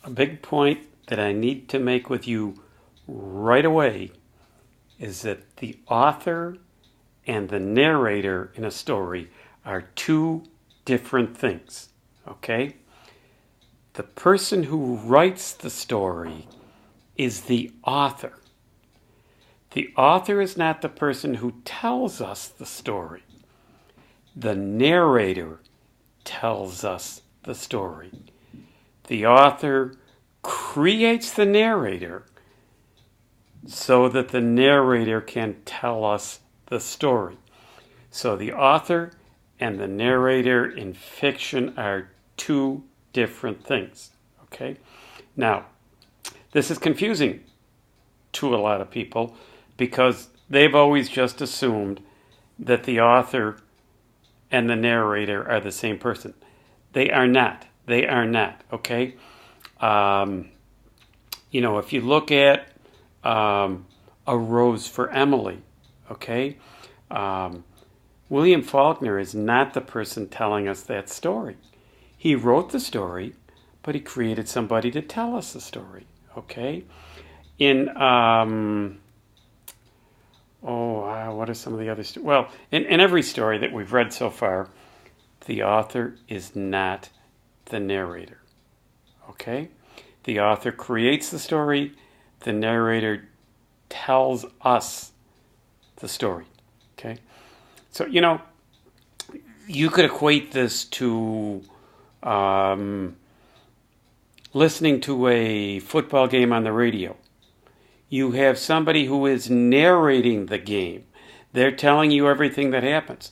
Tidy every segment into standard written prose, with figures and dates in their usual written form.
A big point that I need to make with you right away is that the author and the narrator in a story are two different things, okay? The person who writes the story is the author. The author is not the person who tells us the story. The narrator tells us the story. The author creates the narrator so that the narrator can tell us the story. So the author and the narrator in fiction are two different things. Okay? Now, this is confusing to a lot of people because they've always just assumed that the author and the narrator are the same person. They are not. They are not. Okay? If you look at A Rose for Emily, okay? William Faulkner is not the person telling us that story. He wrote the story, but he created somebody to tell us the story, okay? What are some of the other stories? Well, in every story that we've read so far, the author is not the narrator, okay? The author creates the story, the narrator tells us the story, okay? So, you could equate this to listening to a football game on the radio. You have somebody who is narrating the game. They're telling you everything that happens.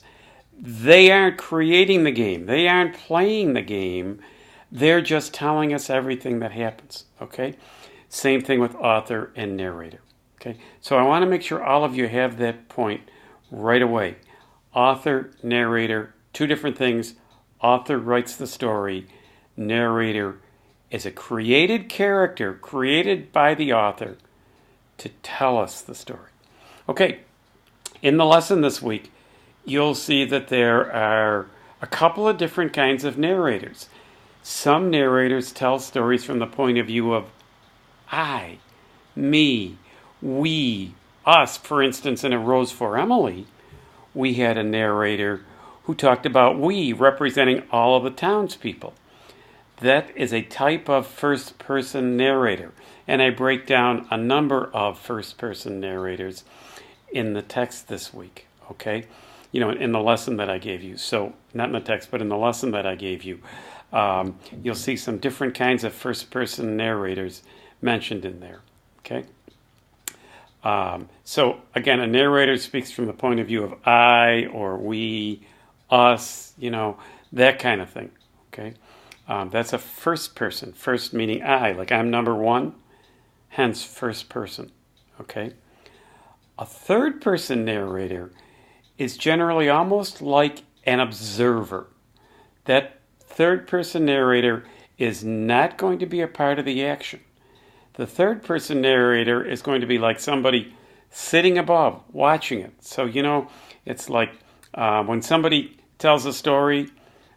They aren't creating the game. They aren't playing the game. They're just telling us everything that happens, okay? Same thing with author and narrator, okay? So I want to make sure all of you have that point right away. Author, narrator, two different things. Author writes the story. Narrator is a created character created by the author to tell us the story. Okay, in the lesson this week, you'll see that there are a couple of different kinds of narrators. Some narrators tell stories from the point of view of I, me, we, us. For instance, in A Rose for Emily, we had a narrator who talked about we, representing all of the townspeople. That is a type of first-person narrator, and I break down a number of first-person narrators in the text this week, okay? In the lesson that I gave you. So, not in the text, but in the lesson that I gave you. You'll see some different kinds of first-person narrators mentioned in there, okay? So, again, a narrator speaks from the point of view of I or we, us, that kind of thing, okay? That's a first person, first meaning I, like I'm number one, hence first person, okay? A third person narrator is generally almost like an observer. That third person narrator is not going to be a part of the action. The third person narrator is going to be like somebody sitting above, watching it. So, it's like when somebody tells a story,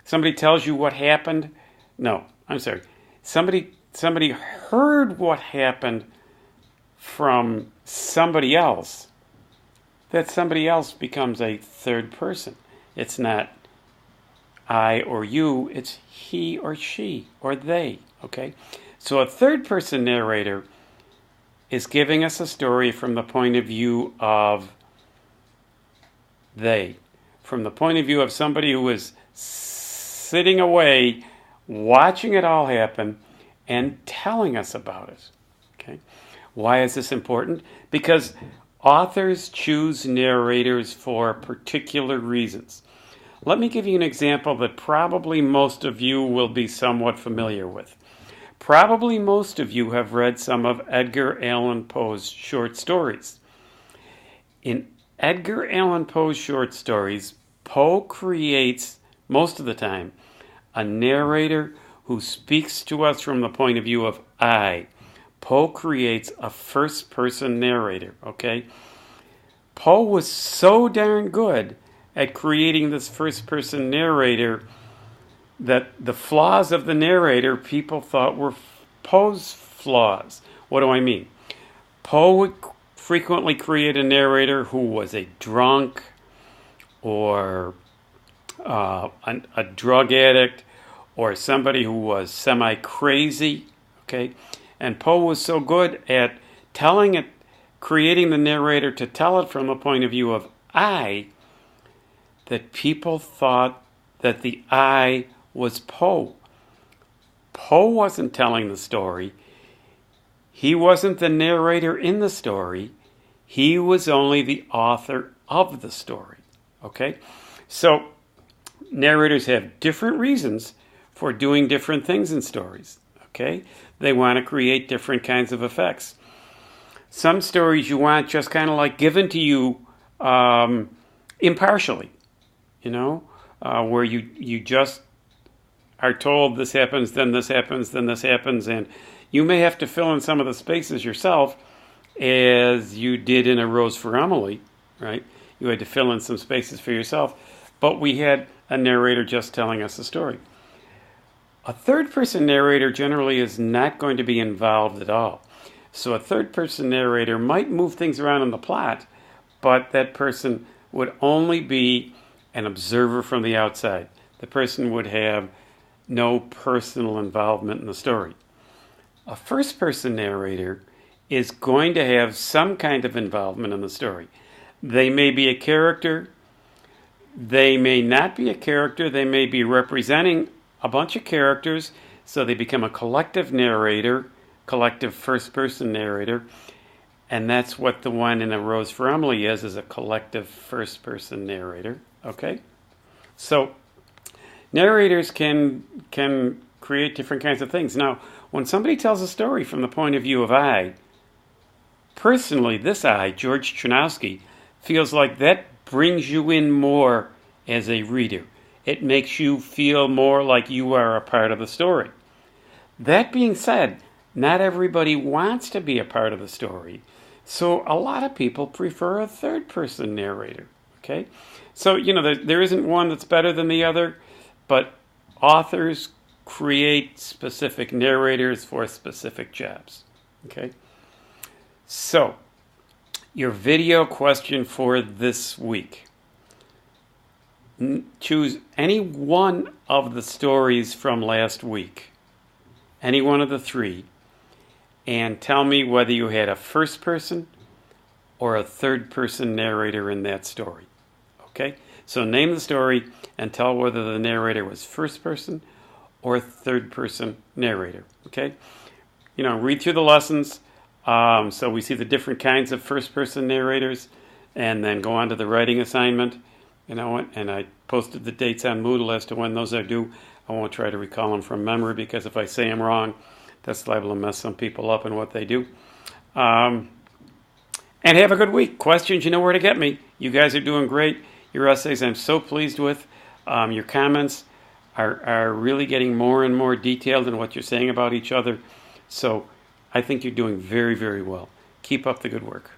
somebody tells you what happened. No, I'm sorry. Somebody heard what happened from somebody else. That somebody else becomes a third person. It's not I or you, it's he or she or they, okay? So a third-person narrator is giving us a story from the point of view of they, from the point of view of somebody who is sitting away, watching it all happen, and telling us about it, okay? Why is this important? Because authors choose narrators for particular reasons. Let me give you an example that probably most of you will be somewhat familiar with. Probably most of you have read some of Edgar Allan Poe's short stories. In Edgar Allan Poe's short stories, Poe creates, most of the time, a narrator who speaks to us from the point of view of I. Poe creates a first-person narrator, okay? Poe was so darn good at creating this first-person narrator that the flaws of the narrator people thought were Poe's flaws. What do I mean? Poe would frequently create a narrator who was a drunk or a drug addict or somebody who was semi-crazy, okay? And Poe was so good at creating the narrator to tell it from the point of view of I, that people thought that the I was Poe. Poe wasn't telling the story. He wasn't the narrator in the story. He was only the author of the story, okay? So narrators have different reasons for doing different things in stories, okay? They want to create different kinds of effects. Some stories you want just kind of like given to you impartially, where you just are told this happens, then this happens, then this happens, and you may have to fill in some of the spaces yourself, as you did in A Rose for Emily, right? You had to fill in some spaces for yourself, but we had a narrator just telling us the story. A third-person narrator generally is not going to be involved at all. So a third-person narrator might move things around in the plot, but that person would only be an observer from the outside. The person would have no personal involvement in the story. A first-person narrator is going to have some kind of involvement in the story. They may be a character. They may not be a character. They may be representing a bunch of characters, so they become a collective narrator, collective first-person narrator, and that's what the one in A Rose for Emily is a collective first-person narrator, okay? So narrators can create different kinds of things. Now, when somebody tells a story from the point of view of I, personally, this I, George Chernowski, feels like that brings you in more as a reader. It makes you feel more like you are a part of the story. That being said, not everybody wants to be a part of the story. So a lot of people prefer a third-person narrator, okay? So, there isn't one that's better than the other, but authors create specific narrators for specific jobs, okay? So, your video question for this week. Choose any one of the stories from last week, any one of the three, and tell me whether you had a first-person or a third-person narrator in that story, okay? So name the story and tell whether the narrator was first-person or third-person narrator, okay? Read through the lessons so we see the different kinds of first-person narrators, and then go on to the writing assignment, and I posted the dates on Moodle as to when those are due. I won't try to recall them from memory, because if I say I'm wrong, that's liable to mess some people up in what they do. And have a good week. Questions, you know where to get me. You guys are doing great. Your essays I'm so pleased with. Your comments are really getting more and more detailed in what you're saying about each other. So I think you're doing very, very well. Keep up the good work.